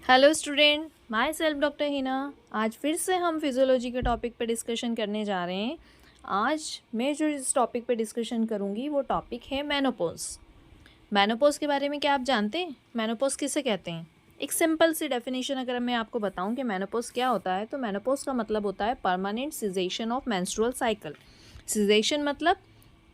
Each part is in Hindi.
Hello student, my self doctor Hina. आज फिर से हम फिजियोलॉजी के टॉपिक पे डिस्कशन करने जा रहे हैं। आज मैं जो इस टॉपिक पे डिस्कशन करूँगी वो टॉपिक है मेनोपॉज। मेनोपॉज के बारे में क्या आप जानते हैं? मेनोपॉज किसे कहते हैं? एक सिंपल सी डेफिनेशन अगर मैं आपको बताऊं कि मेनोपॉज क्या होता है, तो मेनोपॉज का मतलब होता है permanent cessation of menstrual cycle. Cessation मतलब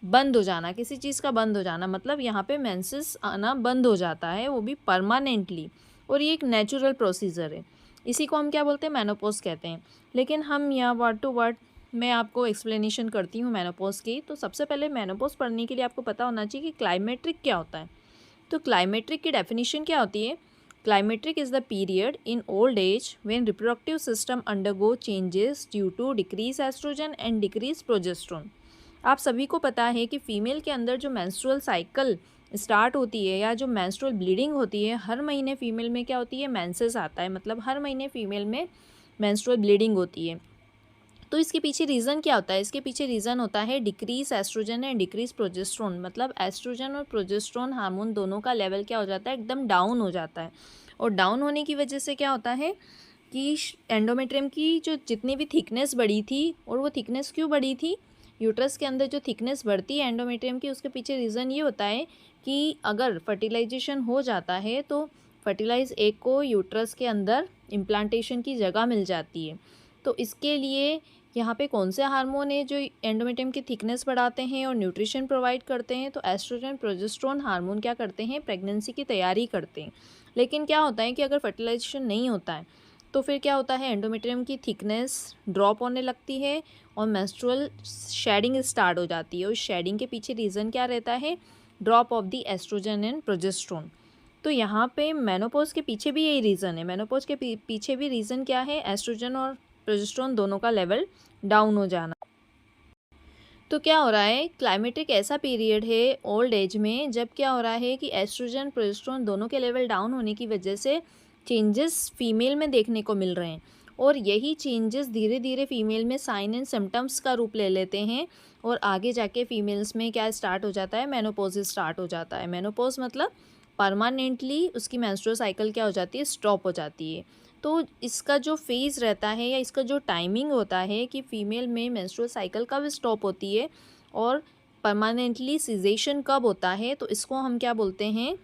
बंद हो जाना, किसी चीज़ का बंद हो जाना, मतलब यहाँ पे मेंसेस आना बंद हो जाता है, वो भी परमानेंटली। और ये एक नेचुरल प्रोसीजर है, इसी को हम क्या बोलते हैं? मेनोपॉज कहते हैं। लेकिन हम यहाँ वर्ड टू वर्ड मैं आपको एक्सप्लेनेशन करती हूँ मेनोपॉज की। तो सबसे पहले मेनोपॉज पढ़ने के लिए आपको पता होना चाहिए कि क्लाइमेट्रिक क्या होता है। तो क्लाइमेट्रिक की डेफिनेशन क्या होती है? Climacteric is the period in old age when reproductive system undergo changes due to decrease estrogen and decrease progesterone. आप सभी को पता है कि फीमेल के अंदर जो मेंस्ट्रुअल साइकिल स्टार्ट होती है या जो मेंस्ट्रुअल ब्लीडिंग होती है, हर महीने फीमेल में क्या होती है? मेंसेस आता है, मतलब हर महीने फीमेल में मेंस्ट्रुअल ब्लीडिंग होती है। तो इसके पीछे रीज़न क्या होता है? इसके पीछे रीज़न होता है decrease estrogen and decrease progesterone. मतलब एस्ट्रोजन और प्रोजेस्ट्रॉन हार्मोन दोनों का लेवल क्या हो जाता है? एकदम डाउन हो जाता है। और डाउन होने की वजह से क्या होता है कि एंडोमेट्रियम की जो जितनी भी थिकनेस बढ़ी थी, और वो थिकनेस क्यों बढ़ी थी? यूट्रस के अंदर जो थिकनेस बढ़ती है एंडोमेट्रियम की, उसके पीछे रीज़न ये होता है कि अगर फर्टिलाइजेशन हो जाता है तो फर्टिलाइज एग को यूट्रस के अंदर इम्प्लांटेशन की जगह मिल जाती है। तो इसके लिए यहाँ पे कौन से हार्मोन है जो एंडोमेट्रियम की थिकनेस बढ़ाते हैं और न्यूट्रिशन प्रोवाइड करते हैं? तो एस्ट्रोजन प्रोजेस्ट्रॉन हार्मोन क्या करते हैं? प्रेगनेंसी की तैयारी करते हैं। लेकिन क्या होता है कि अगर फर्टिलाइजेशन नहीं होता है तो फिर क्या होता है? एंडोमेट्रियम की थिकनेस ड्रॉप होने लगती है और मेंस्ट्रुअल शेडिंग स्टार्ट हो जाती है। और शेडिंग के पीछे रीज़न क्या रहता है? Drop of the estrogen and progesterone. तो यहाँ पे मेनोपॉज के पीछे भी यही रीज़न है। मेनोपॉज के पीछे भी रीज़न क्या है? एस्ट्रोजन और प्रोजेस्ट्रॉन दोनों का लेवल डाउन हो जाना। तो क्या हो रहा है? क्लाइमेटिक ऐसा पीरियड है ओल्ड एज में जब क्या हो रहा है कि एस्ट्रोजन प्रोजेस्ट्रॉन दोनों के लेवल डाउन होने की वजह से चेंजेस फीमेल में देखने को मिल रहे हैं। और यही चेंजेस धीरे धीरे फीमेल में साइन एंड सिम्टम्स का रूप ले लेते हैं। और आगे जाके फीमेल्स में क्या स्टार्ट हो जाता है? मेनोपॉज स्टार्ट हो जाता है। मेनोपॉज मतलब परमानेंटली उसकी मेंस्ट्रुअल साइकिल क्या हो जाती है? स्टॉप हो जाती है। तो इसका जो फेज़ रहता है या इसका जो टाइमिंग होता है कि फ़ीमेल में मेंस्ट्रुअल साइकिल कब स्टॉप होती है और परमानेंटली सीजेशन कब होता है, तो इसको हम क्या बोलते हैं?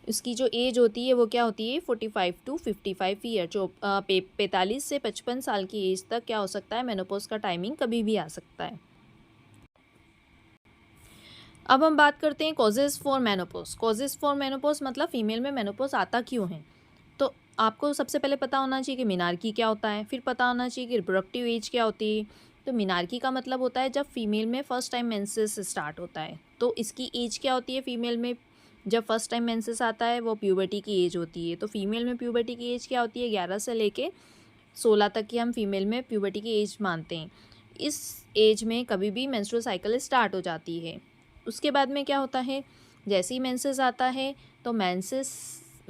इसकी जो एज होती है वो क्या होती है? 45 टू 55 ईयर। जो 45 से 55 साल की एज तक क्या हो सकता है? मेनोपॉज का टाइमिंग कभी भी आ सकता है। अब हम बात करते हैं causes for menopause. Causes for menopause मतलब फीमेल में मेनोपॉज आता क्यों है? तो आपको सबसे पहले पता होना चाहिए कि मिनार्की क्या होता है, फिर पता होना चाहिए कि रिप्रोडक्टिव एज क्या होती है। तो मिनार्की का मतलब होता है जब फीमेल में फ़र्स्ट टाइम मेंसेस स्टार्ट होता है। तो इसकी एज क्या होती है फीमेल में? जब फर्स्ट टाइम मेंसेस आता है वो प्यूबर्टी की एज होती है। तो फीमेल में प्यूबर्टी की एज क्या होती है? 11 से लेके 16 तक की हम फीमेल में प्यूबर्टी की एज मानते हैं। इस एज में कभी भी मेंस्ट्रुअल साइकिल स्टार्ट हो जाती है। उसके बाद में क्या होता है? जैसे ही मेंसेस आता है तो मेंसेस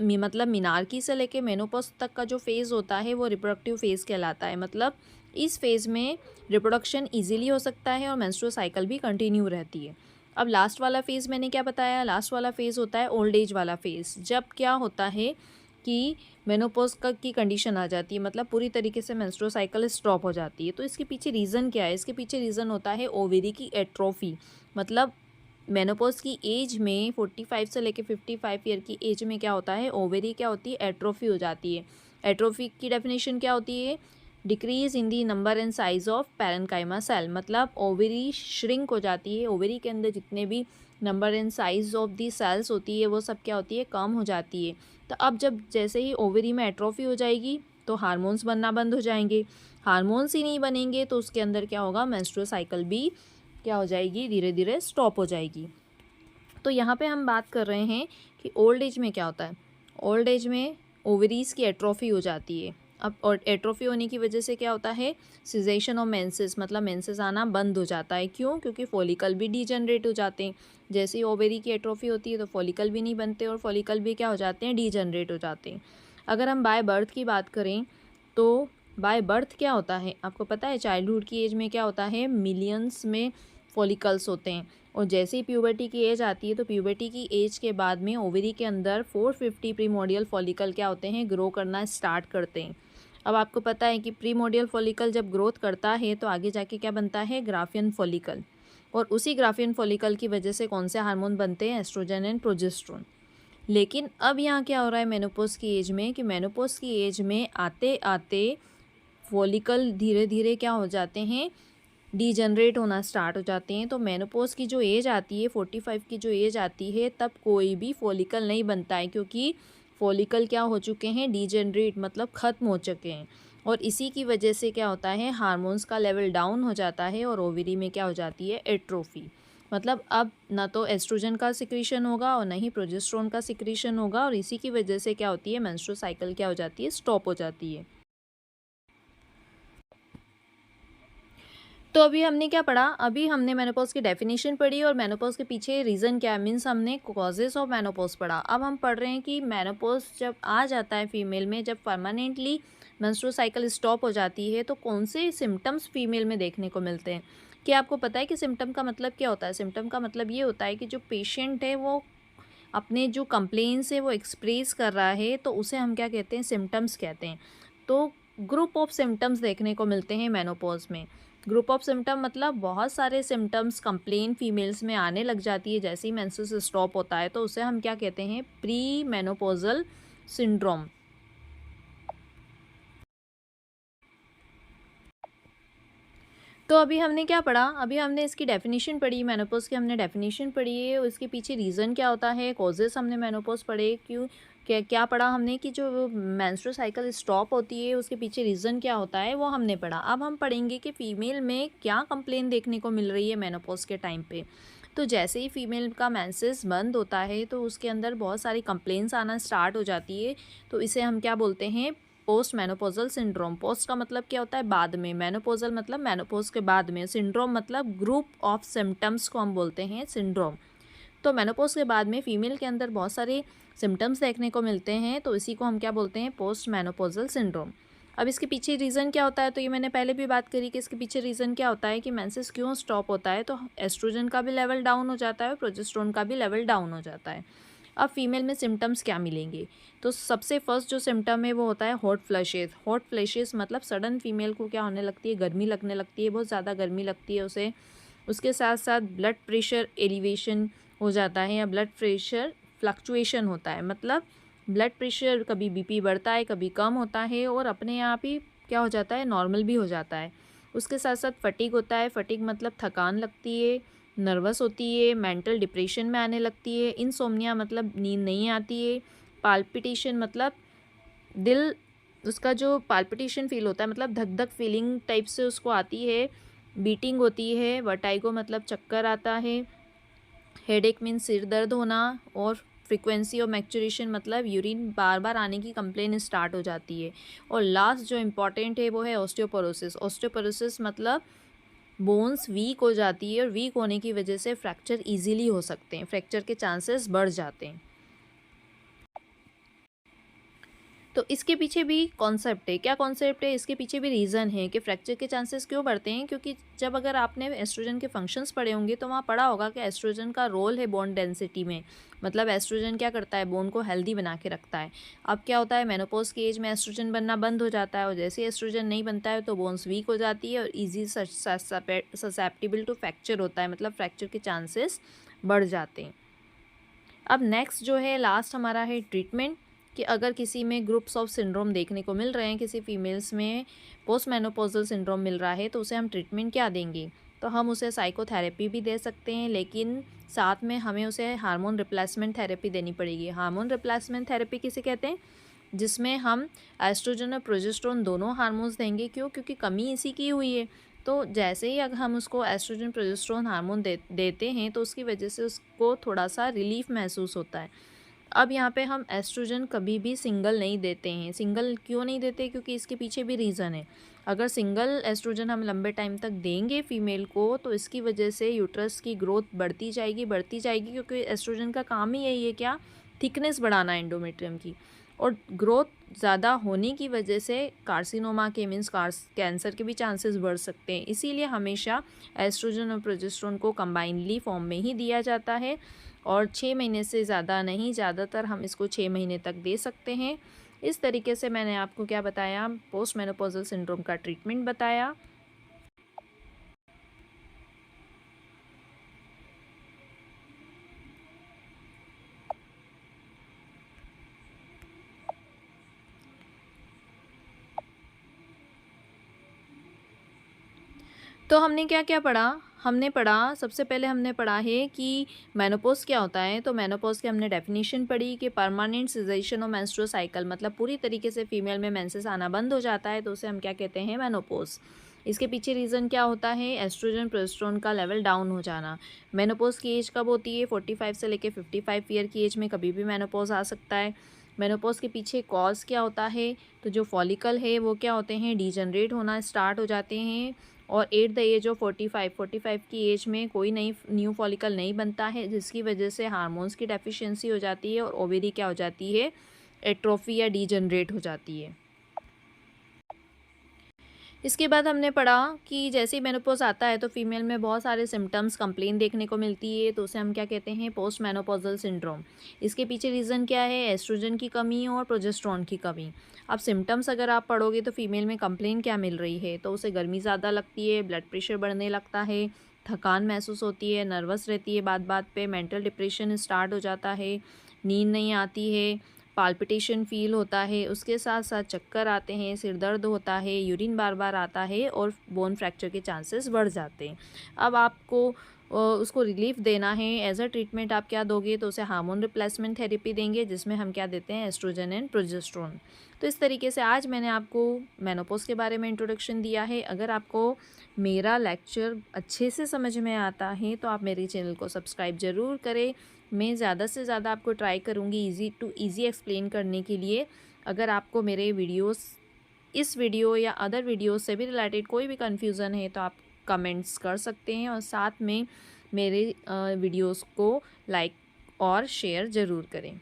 मतलब मिनार्की से लेके मेनोपॉज तक का जो फेज़ होता है वो रिप्रोडक्टिव फेज़ कहलाता है। मतलब इस फेज़ में रिप्रोडक्शन इजीली हो सकता है और मेंस्ट्रुअल साइकिल भी कंटिन्यू रहती है। अब लास्ट वाला फेज़ मैंने क्या बताया? लास्ट वाला फेज़ होता है ओल्ड एज वाला फेज़। जब क्या होता है कि मेनोपॉज का की कंडीशन आ जाती है, मतलब पूरी तरीके से मेंस्ट्रुअल साइकिल स्टॉप हो जाती है। तो इसके पीछे रीज़न क्या है? इसके पीछे रीज़न होता है ओवेरी की एट्रोफी। मतलब मेनोपॉज की एज में 45 से लेके 55 ईयर की एज में क्या होता है? ओवेरी क्या होती है? एट्रोफी हो जाती है। एट्रोफी की डेफिनेशन क्या होती है? Decrease in the number and size of parenchyma cell. मतलब ओवेरी श्रिंक हो जाती है। ओवेरी के अंदर जितने भी number and size of the cells होती है वो सब क्या होती है? कम हो जाती है। तो अब जब जैसे ही ओवेरी में एट्रोफी हो जाएगी तो हार्मोन्स बनना बंद हो जाएंगे। हार्मोन्स ही नहीं बनेंगे तो उसके अंदर क्या होगा? मेंस्ट्रुअल साइकिल भी क्या हो जाएगी? धीरे धीरे स्टॉप हो जाएगी। तो यहाँ पे हम बात कर रहे हैं कि ओल्ड एज में क्या होता है? ओल्ड एज में ओवरीज की एट्रोफी हो जाती है। अब और एट्रोफी होने की वजह से क्या होता है? सिजेशन ऑफ मेंसेस, मतलब मेंसेस आना बंद हो जाता है। क्यों? क्योंकि फॉलिकल भी डीजनरेट हो जाते हैं। जैसे ही ओवेरी की एट्रोफी होती है तो फॉलिकल भी नहीं बनते और फॉलिकल भी क्या हो जाते हैं? डीजनरेट हो जाते हैं। अगर हम बाय बर्थ की बात करें तो बाय बर्थ क्या होता है? आपको पता है चाइल्डहुड की एज में क्या होता है? मिलियंस में फॉलिकल्स होते हैं। और जैसे ही प्यूबर्टी की एज आती है तो प्यूबर्टी की एज के बाद में ओवरी के अंदर 450 प्रीमोडियल फॉलिकल क्या होते हैं, ग्रो करना स्टार्ट करते हैं। अब आपको पता है कि प्रीमोडियल फॉलिकल जब ग्रोथ करता है तो आगे जाके क्या बनता है, ग्राफियन फॉलिकल। और उसी ग्राफियन फॉलिकल की वजह से कौन से हार्मोन बनते हैं, एस्ट्रोजन एंड प्रोजेस्टेरोन। लेकिन अब यहाँ क्या हो रहा है मेनोपॉज की एज में, कि मेनोपॉज की एज में आते आते फॉलिकल धीरे धीरे क्या हो जाते हैं, डीजनरेट होना स्टार्ट हो जाते हैं। तो मेनोपॉज की जो एज आती है 45 की जो एज आती है तब कोई भी फॉलिकल नहीं बनता है, क्योंकि फॉलिकल क्या हो चुके हैं, डीजनरेट मतलब ख़त्म हो चुके हैं। और इसी की वजह से क्या होता है, हार्मोन्स का लेवल डाउन हो जाता है और ओवरी में क्या हो जाती है, एट्रोफी। मतलब अब ना तो एस्ट्रोजन का सिक्रीशन होगा और ना ही प्रोजेस्टेरोन का सिक्रीशन होगा, और इसी की वजह से क्या होती है, मेंस्ट्रुअल साइकिल क्या हो जाती है, स्टॉप हो जाती है। तो अभी हमने क्या पढ़ा, अभी हमने मेनोपॉज की डेफिनेशन पढ़ी और मेनोपॉज के पीछे रीज़न क्या है, मीन्स हमने कॉजेज़ ऑफ मेनोपॉज पढ़ा। अब हम पढ़ रहे हैं कि मेनोपॉज जब आ जाता है फीमेल में, जब परमानेंटली मेंस्ट्रुअल साइकिल स्टॉप हो जाती है तो कौन से सिम्टम्स फीमेल में देखने को मिलते हैं। क्या आपको पता है कि सिम्टम का मतलब क्या होता है? सिम्टम का मतलब ये होता है कि जो पेशेंट है वो अपने जो कंप्लेंट्स है वो एक्सप्रेस कर रहा है, तो उसे हम क्या कहते हैं, सिम्टम्स कहते हैं। तो ग्रुप ऑफ सिम्टम्स देखने को मिलते हैं मेनोपॉज में। ग्रुप ऑफ सिम्टम मतलब बहुत सारे सिम्टम्स कंप्लेन फीमेल्स में आने लग जाती है जैसे ही मेंसेस स्टॉप होता है, तो उसे हम क्या कहते हैं, प्री मेनोपॉजल सिंड्रोम। तो अभी हमने क्या पढ़ा, अभी हमने इसकी डेफिनेशन पढ़ी, मेनोपॉज की हमने डेफिनेशन पढ़ी है और इसके पीछे रीज़न क्या होता है, कॉजेस हमने मेनोपॉज पढ़े, क्यों क्या क्या पढ़ा हमने कि जो मेंस्ट्रुअल साइकिल स्टॉप होती है उसके पीछे रीज़न क्या होता है वो हमने पढ़ा। अब हम पढ़ेंगे कि फ़ीमेल में क्या कंप्लेन देखने को मिल रही है मेनोपॉज के टाइम पे। तो जैसे ही फीमेल का मेंसेस बंद होता है तो उसके अंदर बहुत सारी कंप्लेंट्स आना स्टार्ट हो जाती है, तो इसे हम क्या बोलते हैं, पोस्ट मेनोपॉजल सिंड्रोम। पोस्ट का मतलब क्या होता है, बाद में, मेनोपॉजल मतलब मेनोपॉज के बाद में, सिंड्रोम मतलब ग्रुप ऑफ सिम्टम्स को हम बोलते हैं सिंड्रोम। तो मेनोपॉज के बाद में फीमेल के अंदर बहुत सारे सिम्टम्स देखने को मिलते हैं, तो इसी को हम क्या बोलते हैं, पोस्ट मेनोपॉजल सिंड्रोम। अब इसके पीछे रीज़न क्या होता है, तो ये मैंने पहले भी बात करी कि इसके पीछे रीज़न क्या होता है कि मेंसेस क्यों स्टॉप होता है, तो एस्ट्रोजन का भी लेवल डाउन हो जाता है और प्रोजेस्टेरोन का भी लेवल डाउन हो जाता है। अब फीमेल में सिम्टम्स क्या मिलेंगे, तो सबसे फर्स्ट जो सिम्टम है वो होता है हॉट फ्लैशेस। हॉट फ्लैशेस मतलब सडन फीमेल को क्या होने लगती है, गर्मी लगने लगती है, बहुत ज़्यादा गर्मी लगती है उसे। उसके साथ साथ ब्लड प्रेशर एलिवेशन हो जाता है या ब्लड प्रेशर फ्लक्चुएशन होता है, मतलब ब्लड प्रेशर कभी बीपी बढ़ता है कभी कम होता है और अपने आप ही क्या हो जाता है, नॉर्मल भी हो जाता है। उसके साथ साथ फटीग होता है, फटीग मतलब थकान लगती है, नर्वस होती है, मेंटल डिप्रेशन में आने लगती है, इनसोम्निया मतलब नींद नहीं आती है, पाल्पिटेशन मतलब दिल, उसका जो पाल्पिटेशन फील होता है मतलब धक धक फीलिंग टाइप से उसको आती है, बीटिंग होती है, वर्टाइगो मतलब चक्कर आता है, हेडेक मीन सिर दर्द होना, और फ्रीक्वेंसी ऑफ मैक्चुरेशन मतलब यूरिन बार बार आने की कंप्लेन स्टार्ट हो जाती है। और लास्ट जो इम्पॉर्टेंट है वो है ऑस्टियोपोरोसिस। ऑस्टियोपोरोसिस मतलब बोन्स वीक हो जाती है और वीक होने की वजह से फ्रैक्चर इजीली हो सकते हैं, फ्रैक्चर के चांसेस बढ़ जाते हैं। तो इसके पीछे भी कॉन्सेप्ट है, क्या कॉन्सेप्ट है, इसके पीछे भी रीज़न है कि फ्रैक्चर के चांसेस क्यों बढ़ते हैं, क्योंकि जब अगर आपने एस्ट्रोजन के फंक्शंस पढ़े होंगे तो वहाँ पढ़ा होगा कि एस्ट्रोजन का रोल है बोन डेंसिटी में। मतलब एस्ट्रोजन क्या करता है, बोन को हेल्दी बना के रखता है। अब क्या होता है, मेनोपॉज की एज में एस्ट्रोजन बनना बंद हो जाता है और जैसे ही एस्ट्रोजन नहीं बनता है तो बोन्स वीक हो जाती है और ईजी ससेप्टिबल टू फ्रैक्चर होता है, मतलब फ्रैक्चर के चांसेस बढ़ जाते हैं। अब नेक्स्ट जो है लास्ट हमारा है ट्रीटमेंट, कि अगर किसी में ग्रुप्स ऑफ सिंड्रोम देखने को मिल रहे हैं, किसी फीमेल्स में पोस्ट मेनोपॉजल सिंड्रोम मिल रहा है, तो उसे हम ट्रीटमेंट क्या देंगे, तो हम उसे साइकोथेरेपी भी दे सकते हैं, लेकिन साथ में हमें उसे हार्मोन रिप्लेसमेंट थेरेपी देनी पड़ेगी। हार्मोन रिप्लेसमेंट थेरेपी किसे कहते हैं, जिसमें हम एस्ट्रोजन और प्रोजेस्टेरोन दोनों हार्मोन्स देंगे। क्यों, क्योंकि कमी इसी की हुई है। तो जैसे ही अगर हम उसको एस्ट्रोजन प्रोजेस्टेरोन हार्मोन देते हैं तो उसकी वजह से उसको थोड़ा सा रिलीफ महसूस होता है। अब यहाँ पे हम एस्ट्रोजन कभी भी सिंगल नहीं देते हैं। सिंगल क्यों नहीं देते, क्योंकि इसके पीछे भी रीज़न है। अगर सिंगल एस्ट्रोजन हम लंबे टाइम तक देंगे फीमेल को तो इसकी वजह से यूट्रस की ग्रोथ बढ़ती जाएगी, क्योंकि एस्ट्रोजन का काम ही यही है क्या, थिकनेस बढ़ाना एंडोमेट्रियम की। और ग्रोथ ज़्यादा होने की वजह से कार्सिनोमा के मीन्स कैंसर के भी चांसेस बढ़ सकते हैं। इसीलिए हमेशा एस्ट्रोजन और प्रोजेस्टेरोन को कंबाइनली फॉर्म में ही दिया जाता है और 6 महीने से ज़्यादा नहीं, ज़्यादातर हम इसको 6 महीने तक दे सकते हैं। इस तरीके से मैंने आपको क्या बताया, पोस्ट मेनोपॉजल सिंड्रोम का ट्रीटमेंट बताया। तो हमने क्या क्या पढ़ा, सबसे पहले हमने पढ़ा है कि मेनोपॉज क्या होता है। तो मेनोपॉज की हमने डेफिनेशन पढ़ी कि permanent cessation of menstrual cycle, मतलब पूरी तरीके से फीमेल में मेंसेस आना बंद हो जाता है, तो उसे हम क्या कहते हैं, मेनोपॉज। इसके पीछे रीज़न क्या होता है, एस्ट्रोजन प्रोजेस्टेरोन का लेवल डाउन हो जाना। मेनोपॉज की एज कब होती है, 45 से लेकर 55 ईयर की एज में कभी भी मेनोपॉज आ सकता है। मेनोपॉज के पीछे कॉज क्या होता है, तो जो फॉलिकल है वो क्या होते हैं, डीजनरेट होना स्टार्ट हो जाते हैं और एट द एज ऑफ 45 की एज में कोई न्यू फॉलिकल नहीं बनता है, जिसकी वजह से हार्मोन्स की डेफिशिएंसी हो जाती है और ओवेरी क्या हो जाती है, एट्रोफी या डीजनरेट हो जाती है। इसके बाद हमने पढ़ा कि जैसे ही मेनोपॉज आता है तो फीमेल में बहुत सारे सिम्टम्स कंप्लेन देखने को मिलती है, तो उसे हम क्या कहते हैं, पोस्ट मेनोपॉजल सिंड्रोम। इसके पीछे रीज़न क्या है, एस्ट्रोजन की कमी और प्रोजेस्टेरोन की कमी। अब सिम्टम्स अगर आप पढ़ोगे तो फीमेल में कंप्लेन क्या मिल रही है, तो उसे गर्मी ज़्यादा लगती है, ब्लड प्रेशर बढ़ने लगता है, थकान महसूस होती है, नर्वस रहती है, बात बात पे मेंटल डिप्रेशन स्टार्ट हो जाता है, नींद नहीं आती है, पाल्पिटेशन फील होता है, उसके साथ साथ चक्कर आते हैं, सिर दर्द होता है, यूरिन बार बार आता है और बोन फ्रैक्चर के चांसेस बढ़ जाते हैं। अब आपको उसको रिलीफ देना है, एज अ ट्रीटमेंट आप क्या दोगे, तो उसे हार्मोन रिप्लेसमेंट थेरेपी देंगे, जिसमें हम क्या देते हैं, एस्ट्रोजन एंड प्रोजेस्टेरोन। तो इस तरीके से आज मैंने आपको मेनोपॉज के बारे में इंट्रोडक्शन दिया है। अगर आपको मेरा लेक्चर अच्छे से समझ में आता है तो आप मेरे चैनल को सब्सक्राइब ज़रूर करें। मैं ज़्यादा से ज़्यादा आपको ट्राई करूँगी ईज़ी एक्सप्लेन करने के लिए। अगर आपको मेरे वीडियोस, इस वीडियो या अदर वीडियोस से भी रिलेटेड कोई भी कन्फ्यूज़न है तो आप कमेंट्स कर सकते हैं और साथ में मेरे वीडियोस को लाइक और शेयर ज़रूर करें।